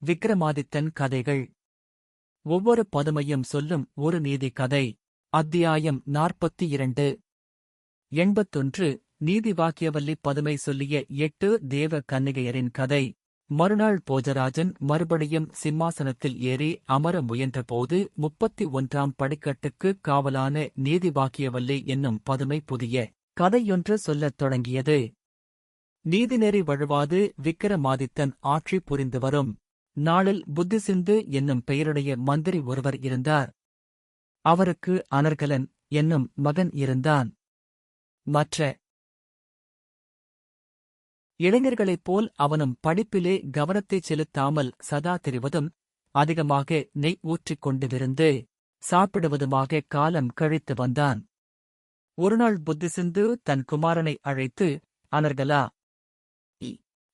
விக்ரமாதித்தன் கதைகள். ஒவ்வொரு பதுமையும் சொல்லும் ஒரு நீதி கதை. அத்தியாயம் 42. 81. நீதி வாக்கியவல்லி பதுமை சொல்லிய 8 தேவ கன்னிகையரின் கதை. மறுநாள் போஜராஜன் மறுபடியும் சிம்மாசனத்தில் ஏறி அமர முயன்றபோது 31ஆம் படிக்கட்டுக்கு காவலான நீதி வாக்கியவல்லி என்னும் பதுமை புதிய கதையொன்று சொல்லத் தொடங்கியது. நீதிநெறி வழுவாது விக்கிரமாதித்தன் ஆட்சி புரிந்து வரும் நாளில் புத்திசிந்து என்னும் பெயருடைய மந்திரி ஒருவர் இருந்தார். அவருக்கு அனர்கலன் என்னும் மகன் இருந்தான். மற்ற இளைஞர்களைப் போல் அவனும் படிப்பிலே கவனத்தைச் செலுத்தாமல் சதா திரிவதும், அதிகமாக நெய் ஊற்றிக் கொண்டு விருந்து சாப்பிடுவதுமாக காலம் கழித்து வந்தான். ஒருநாள் புத்திசிந்து தன் குமாரனை அழைத்து, அனர்கலா,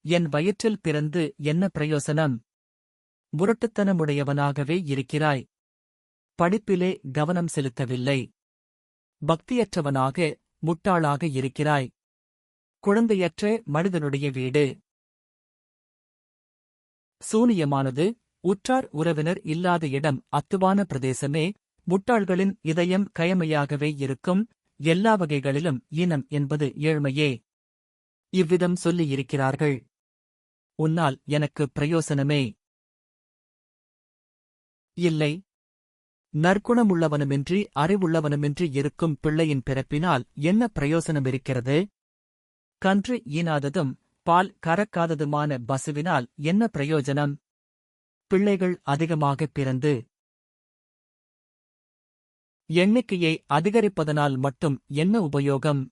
என் வயிற்றில் பிறந்து என்ன பிரயோசனம்? முரட்டுத்தனமுடையவனாகவே இருக்கிறாய். படிப்பிலே கவனம் செலுத்தவில்லை. பக்தியற்றவனாக முட்டாளாக இருக்கிறாய். குழந்தையற்ற மனிதனுடைய வீடு சூனியமானது. உற்றார் உறவினர் இல்லாத இடம் அத்துவான பிரதேசமே. முட்டாள்களின் இதயம் கயமையாகவே இருக்கும். எல்லா வகைகளிலும் ஈனம் என்பது ஏழ்மையே. இவ்விதம் சொல்லியிருக்கிறார்கள். உன்னால் எனக்கு பிரயோசனமே இல்லை. நற்குணமுள்ளவனுமின்றி அறிவுள்ளவனுமின்றி இருக்கும் பிள்ளையின் பிறப்பினால் என்ன பிரயோசனமிருக்கிறது? கன்று ஈனாததும் பால் கறக்காததுமான பசுவினால் என்ன பிரயோஜனம்? பிள்ளைகள் அதிகமாகப் பிறந்து எண்ணிக்கையை அதிகரிப்பதனால் மட்டும் என்ன உபயோகம்?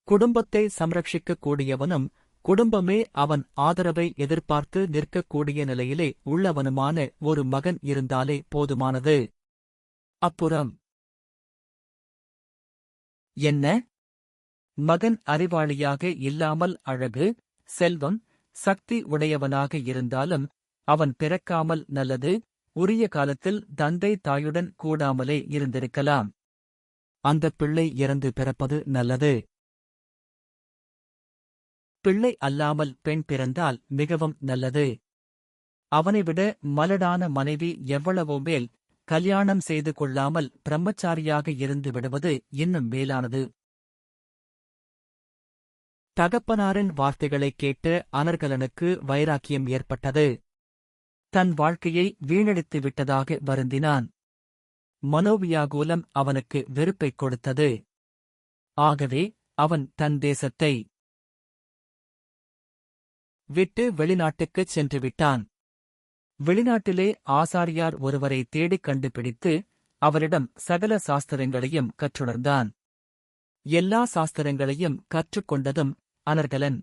குடும்பத்தை சம்ரட்சிக்கக் கூடியவனும், குடும்பமே அவன் ஆதரவை எதிர்பார்த்து நிற்கக்கூடிய நிலையிலே உள்ளவனுமான ஒரு மகன் இருந்தாலே போதுமானது. அப்புறம் என்ன? மகன் அறிவாளியாக இல்லாமல் அழகு, செல்வம், சக்தி உடையவனாக இருந்தாலும் அவன் பிறக்காமல் நல்லது. உரிய காலத்தில் தந்தை தாயுடன் கூடாமலே இருந்திருக்கலாம். அந்தப் பிள்ளை இறந்து பிறப்பது நல்லது. பிள்ளை அல்லாமல் பெண் பிறந்தால் மிகவும் நல்லது. அவனைவிட மலடான மனைவி எவ்வளவோ மேல். கல்யாணம் செய்து கொள்ளாமல் பிரம்மச்சாரியாக இருந்து விடுவது இன்னும் மேலானது. தகப்பனாரின் வார்த்தைகளைக் கேட்டு அனர்கலனுக்கு வைராக்கியம் ஏற்பட்டது. தன் வாழ்க்கையை வீணடித்து விட்டதாக வருந்தினான். மனோவியாகுலம் அவனுக்கு வெறுப்பைக் கொடுத்தது. ஆகவே அவன் தன் தேசத்தை விட்டு வெளிநாட்டுக்குச் சென்று விட்டான். வெளிநாட்டிலே ஆசாரியார் ஒருவரை தேடிக் கண்டுபிடித்து அவரிடம் சகல சாஸ்திரங்களையும் கற்றுணர்ந்தான். எல்லா சாஸ்திரங்களையும் கற்றுக்கொண்டதும் அனர்கலன்